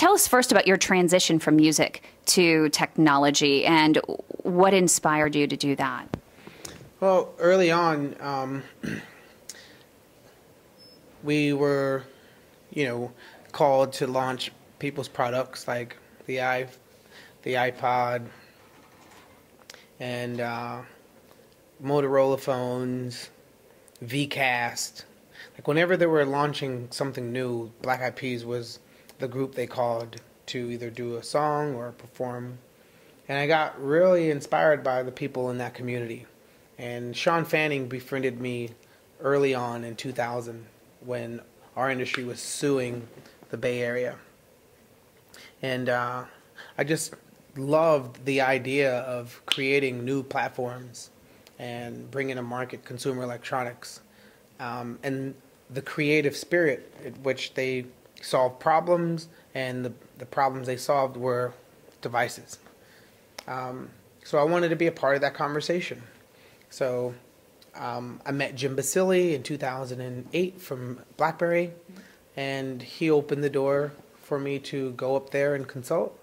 tell us first about your transition from music to technology and what inspired you to do that. Well, early on, we were, called to launch people's products like the iPod, and Motorola phones, Vcast. Like whenever they were launching something new, Black Eyed Peas was the group they called to either do a song or perform. And I got really inspired by the people in that community. And Sean Fanning befriended me early on in 2000 when our industry was suing the Bay Area. And I just loved the idea of creating new platforms and bringing to market consumer electronics, and the creative spirit at which they solved problems, and the problems they solved were devices. So I wanted to be a part of that conversation. So I met Jim Basile in 2008 from BlackBerry, and he opened the door for me to go up there and consult.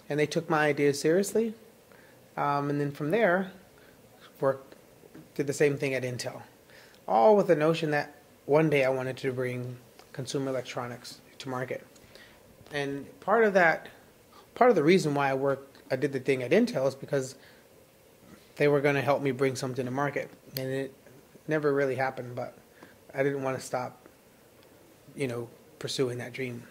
And they took my ideas seriously. And then from there, did the same thing at Intel. All with the notion that one day I wanted to bring consumer electronics to market. And part of the reason why I did the thing at Intel is because they were going to help me bring something to market. And it never really happened, but I didn't want to stop, pursuing that dream.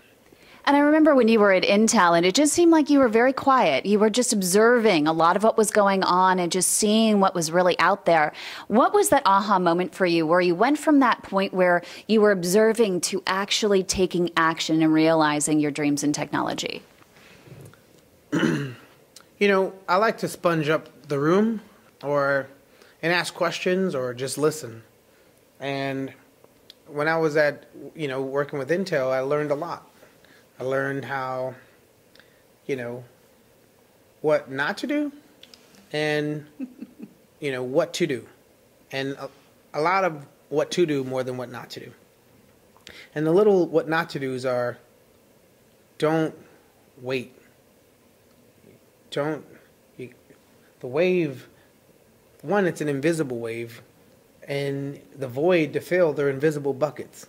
And I remember when you were at Intel, and it just seemed like you were very quiet. You were just observing a lot of what was going on and just seeing what was really out there. What was that aha moment for you, where you went from that point where you were observing to actually taking action and realizing your dreams in technology? I like to sponge up the room and ask questions or just listen. And when I was working with Intel, I learned a lot. I learned how, what not to do and, what to do. And a lot of what to do more than what not to do. And the little what not to do's are, don't wait. The wave, one, it's an invisible wave, and the void to fill, they're invisible buckets.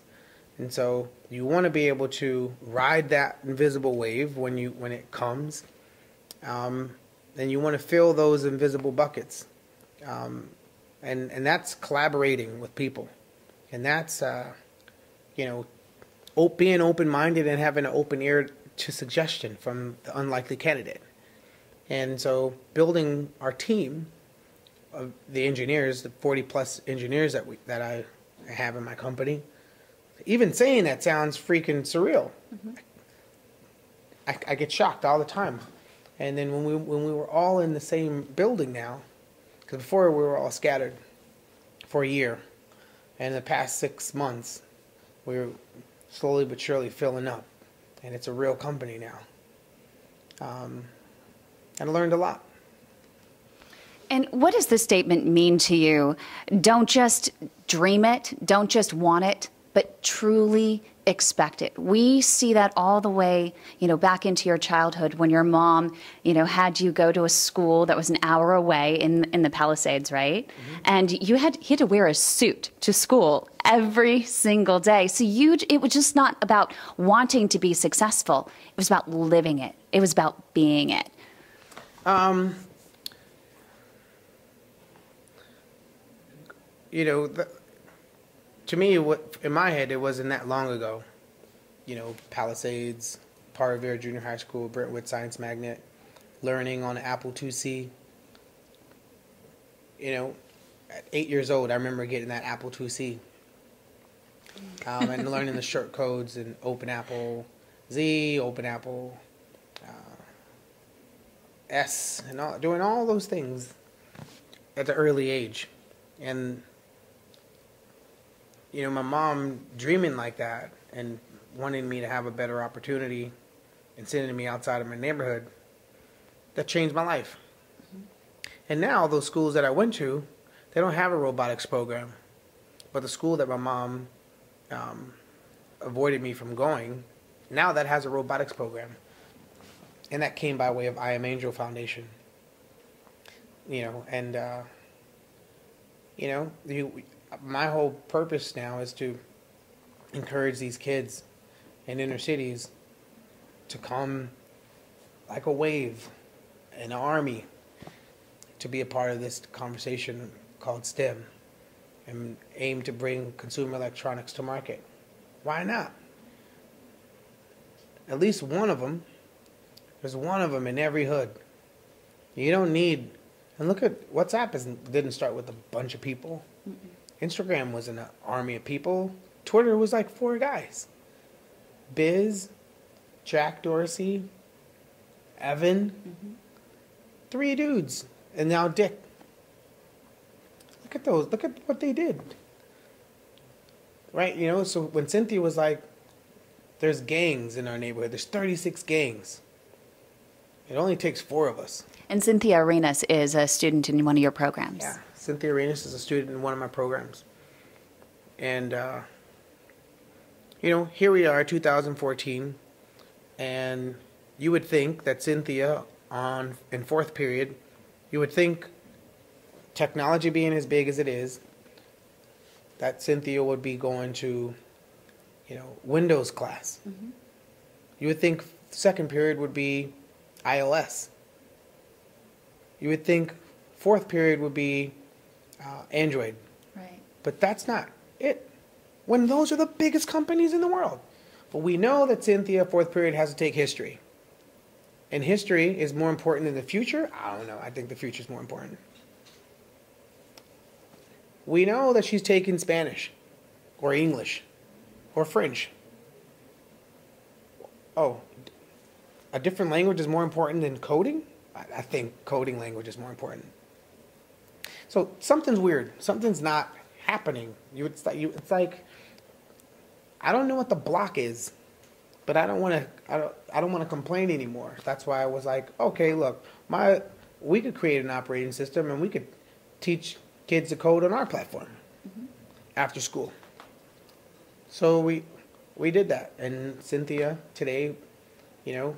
And so you want to be able to ride that invisible wave when it comes, and you want to fill those invisible buckets, and that's collaborating with people, and that's being open-minded and having an open ear to suggestion from the unlikely candidate. And so building our team of the engineers, the 40-plus engineers that I have in my company. Even saying that sounds freaking surreal. Mm-hmm. I get shocked all the time. And then when we were all in the same building now, because before we were all scattered for a year, and in the past 6 months, we were slowly but surely filling up, and it's a real company now. And I learned a lot. And what does this statement mean to you? Don't just dream it, don't just want it, but truly expect it. We see that all the way, back into your childhood when your mom, had you go to a school that was an hour away in the Palisades, right? Mm-hmm. And you had to wear a suit to school every single day. So it was just not about wanting to be successful. It was about living it. It was about being it. To me, in my head, it wasn't that long ago. Palisades, Par Revere Junior High School, Brentwood Science Magnet, learning on an Apple IIc. At 8 years old, I remember getting that Apple IIc. And learning the short codes in Open Apple Z, Open Apple S, and doing all those things at the early age. And my mom dreaming like that and wanting me to have a better opportunity and sending me outside of my neighborhood, that changed my life. Mm-hmm. And now those schools that I went to, they don't have a robotics program. But the school that my mom avoided me from going, now that has a robotics program. And that came by way of I Am Angel Foundation. My whole purpose now is to encourage these kids in inner cities to come like a wave, an army, to be a part of this conversation called STEM and aim to bring consumer electronics to market. Why not? At least one of them. There's one of them in every hood. You don't need, and look at WhatsApp didn't start with a bunch of people. Instagram was an army of people. Twitter was like 4 guys. Biz, Jack Dorsey, Evan, 3 dudes, and now Dick. Look at those. Look at what they did. Right? So when Cynthia was like, there's gangs in our neighborhood. There's 36 gangs. It only takes 4 of us. And Cynthia Arenas is a student in one of your programs. Yeah, Cynthia Arenas is a student in one of my programs. And, here we are, 2014, and you would think that Cynthia, in 4th period, you would think, technology being as big as it is, that Cynthia would be going to, Windows class. You would think 2nd period would be iOS. You would think 4th period would be Android. Right. But that's not it. When those are the biggest companies in the world. But we know that Cynthia, 4th period, has to take history. And history is more important than the future? I don't know. I think the future is more important. We know that she's taking Spanish or English or French. Oh, a different language is more important than coding? I think coding language is more important. So something's weird. Something's not happening. It's like I don't know what the block is, but I don't want to complain anymore. That's why I was like, okay, look, we could create an operating system and we could teach kids to code on our platform after school. So we did that, and Cynthia today, I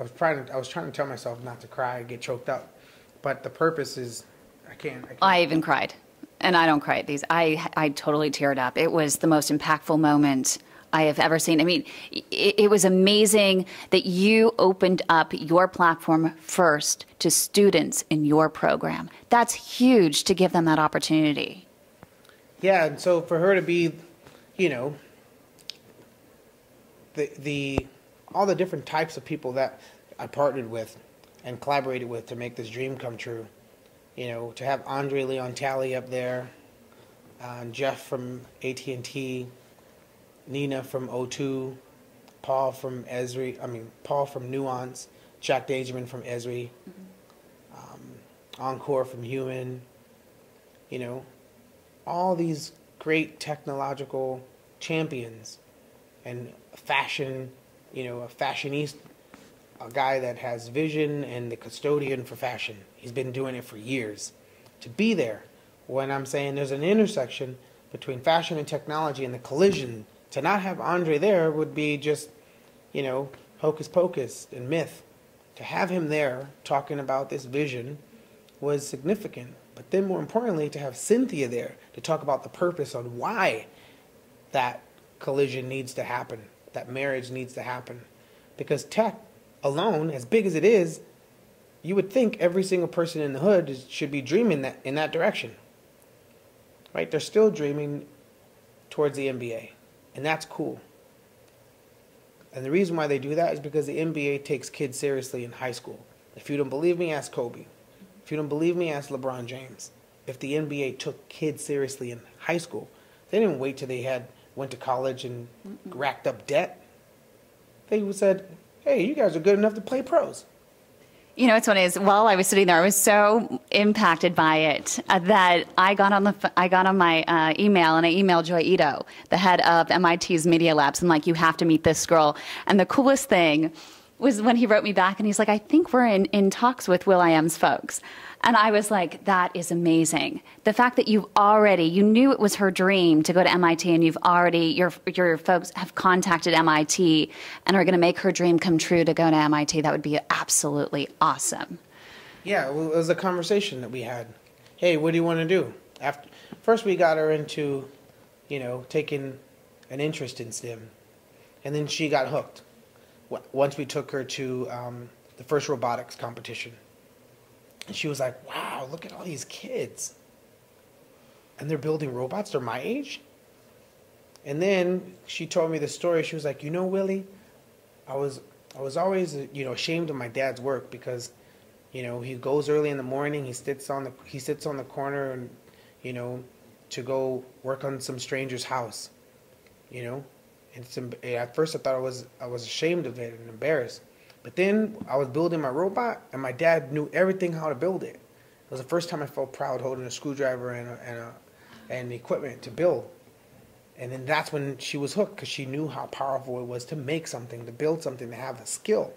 was trying to tell myself not to cry and get choked up, but the purpose is I can't. I even cried, and I don't cry at these. I totally teared up. It was the most impactful moment I have ever seen. I mean, it was amazing that you opened up your platform first to students in your program. That's huge to give them that opportunity. Yeah, and so for her to be, all the different types of people that I partnered with and collaborated with to make this dream come true. To have Andre Leon Talley up there, Jeff from AT&T, Nina from O2, Paul from Nuance, Jack Dangerman from Esri, Encore from Human, all these great technological champions and fashion, a fashionista, a guy that has vision and the custodian for fashion. He's been doing it for years. To be there when I'm saying there's an intersection between fashion and technology and the collision, to not have Andre there would be just, hocus pocus and myth. To have him there talking about this vision was significant. But then more importantly, to have Cynthia there to talk about the purpose on why that collision needs to happen, that marriage needs to happen. Because tech alone, as big as it is, you would think every single person in the hood should be dreaming in that direction. Right? They're still dreaming towards the NBA. And that's cool. And the reason why they do that is because the NBA takes kids seriously in high school. If you don't believe me, ask Kobe. If you don't believe me, ask LeBron James. If the NBA took kids seriously in high school, they didn't wait till they went to college and racked up debt. They said, hey, you guys are good enough to play pros. It's funny, while I was sitting there, I was so impacted by it that I got on my email and I emailed Joy Ito, the head of MIT's Media Labs, and you have to meet this girl. And the coolest thing was when he wrote me back and he's like, I think we're in talks with Will.i.am's folks. And I was like, that is amazing. The fact that you knew it was her dream to go to MIT, and your folks have contacted MIT and are going to make her dream come true to go to MIT, that would be absolutely awesome. Yeah, well, it was a conversation that we had. Hey, what do you want to do? First we got her into, taking an interest in STEM. And then she got hooked. Once we took her to the first robotics competition. And she was like, wow, look at all these kids. And they're building robots. They're my age. And then she told me the story. She was like, Willie, I was always, ashamed of my dad's work because, he goes early in the morning. He sits on the corner and, to go work on some stranger's house, And at first I thought I was ashamed of it and embarrassed. But then I was building my robot, and my dad knew everything how to build it. It was the first time I felt proud holding a screwdriver and equipment to build. And then that's when she was hooked, because she knew how powerful it was to make something, to build something, to have the skill.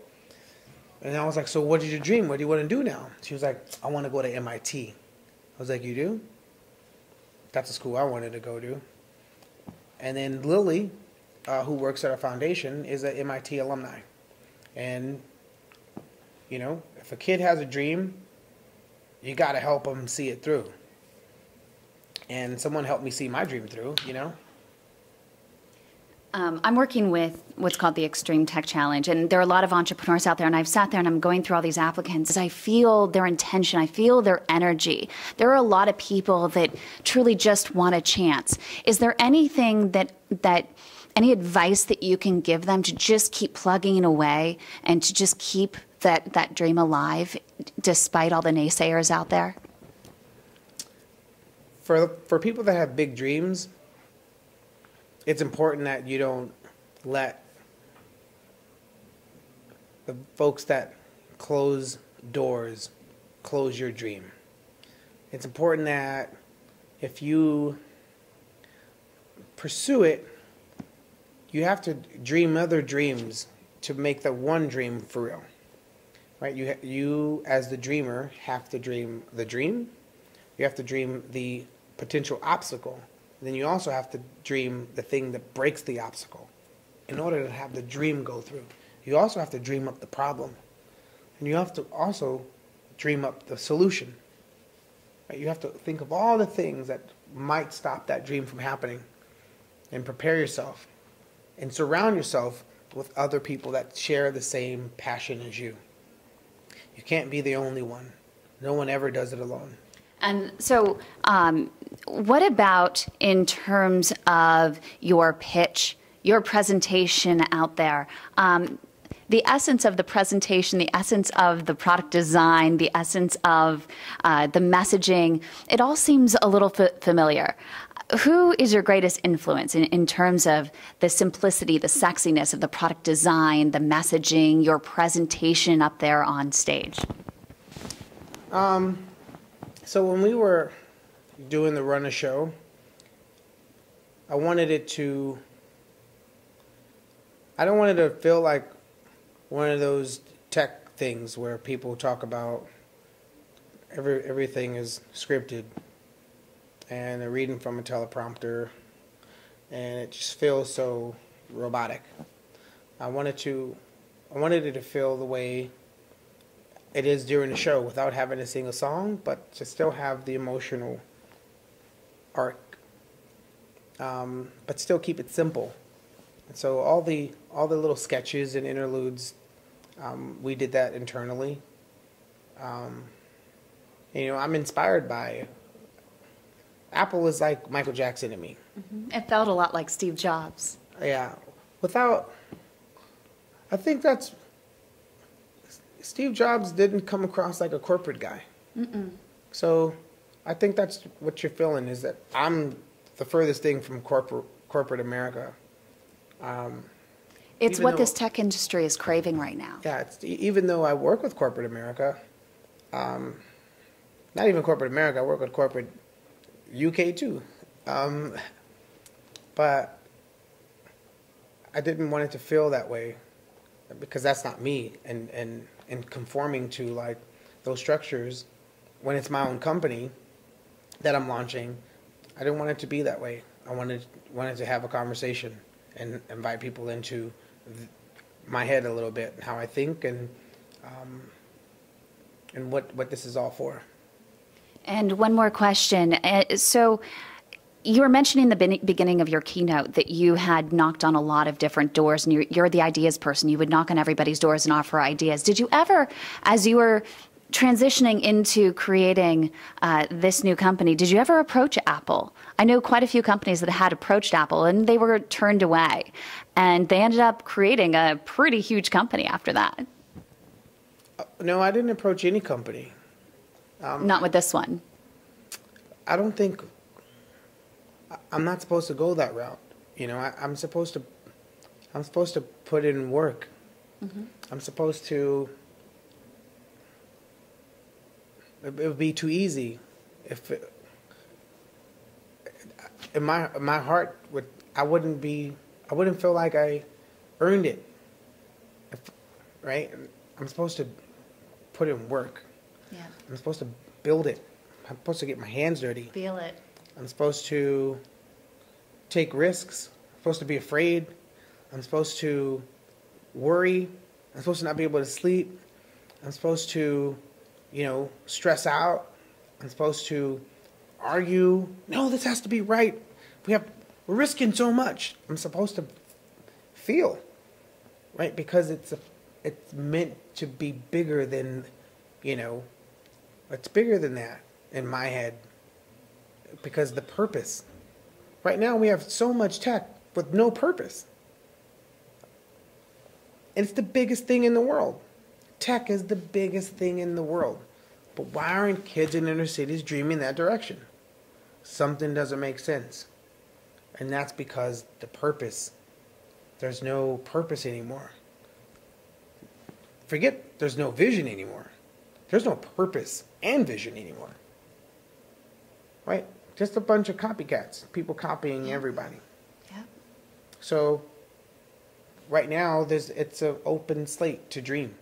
And I was like, so what is your dream? What do you want to do now? She was like, I want to go to MIT. I was like, you do? That's the school I wanted to go to. And then Lily, who works at our foundation, is an MIT alumni. And, if a kid has a dream, you got to help them see it through. And someone helped me see my dream through, I'm working with what's called the Extreme Tech Challenge, and there are a lot of entrepreneurs out there, and I've sat there and I'm going through all these applicants. I feel their intention, I feel their energy. There are a lot of people that truly just want a chance. Is there anything any advice that you can give them to just keep plugging away and to just keep that dream alive despite all the naysayers out there? For people that have big dreams, it's important that you don't let the folks that close doors close your dream. It's important that if you pursue it, you have to dream other dreams to make the one dream for real, right? You as the dreamer have to dream the dream. You have to dream the potential obstacle. Then you also have to dream the thing that breaks the obstacle in order to have the dream go through. You also have to dream up the problem. And you have to also dream up the solution. Right? You have to think of all the things that might stop that dream from happening and prepare yourself. And surround yourself with other people that share the same passion as you. You can't be the only one. No one ever does it alone. And so what about in terms of your pitch, your presentation out there? The essence of the presentation, the essence of the product design, the essence of the messaging, it all seems a little familiar. Who is your greatest influence in terms of the simplicity, the sexiness of the product design, the messaging, your presentation up there on stage? So when we were doing the Run a Show, I don't want it to feel like one of those tech things where people talk about everything is scripted and they're reading from a teleprompter and it just feels so robotic. I wanted it to feel the way it is during the show without having to sing a song, but to still have the emotional arc, but still keep it simple. And so all the little sketches and interludes, we did that internally. I'm inspired by Apple is like Michael Jackson to me. Mm-hmm. It felt a lot like Steve Jobs. Yeah, I think that's. Steve Jobs didn't come across like a corporate guy. Mm-mm. So I think that's what you're feeling, is that I'm the furthest thing from corporate America. It's what this tech industry is craving right now. Yeah, even though I work with corporate America, not even corporate America, I work with corporate UK too. But I didn't want it to feel that way. because that's not me. And conforming to like those structures when it's my own company that I'm launching, I didn't want it to be that way. I wanted to have a conversation and invite people into my head a little bit, and how I think, and what this is all for. And one more question. So you were mentioning the beginning of your keynote that you had knocked on a lot of different doors, and you're the ideas person. You would knock on everybody's doors and offer ideas. Did you ever, as you were transitioning into creating this new company, did you ever approach Apple? I know quite a few companies that had approached Apple and they were turned away, and they ended up creating a pretty huge company after that. No, I didn't approach any company. Not with this one. I don't think I'm not supposed to go that route. You know, I'm supposed to put in work. Mm-hmm. I'm supposed to. It would be too easy if in my heart I wouldn't feel like I earned it. Right? I'm supposed to put in work. Yeah. I'm supposed to build it. I'm supposed to get my hands dirty. Feel it. I'm supposed to take risks. I'm supposed to be afraid. I'm supposed to worry. I'm supposed to not be able to sleep. I'm supposed to, stress out. I'm supposed to argue. No, this has to be right. We're risking so much. I'm supposed to feel, right? Because it's meant to be bigger than, it's bigger than that in my head. Because the purpose. Right now we have so much tech with no purpose. And it's the biggest thing in the world. Tech is the biggest thing in the world. But why aren't kids in inner cities dreaming that direction? Something doesn't make sense. And that's because the purpose. There's no purpose anymore. Forget there's no vision anymore. There's no purpose and vision anymore. Right? Just a bunch of copycats. People copying everybody. Yeah. So right now it's an open slate to dream.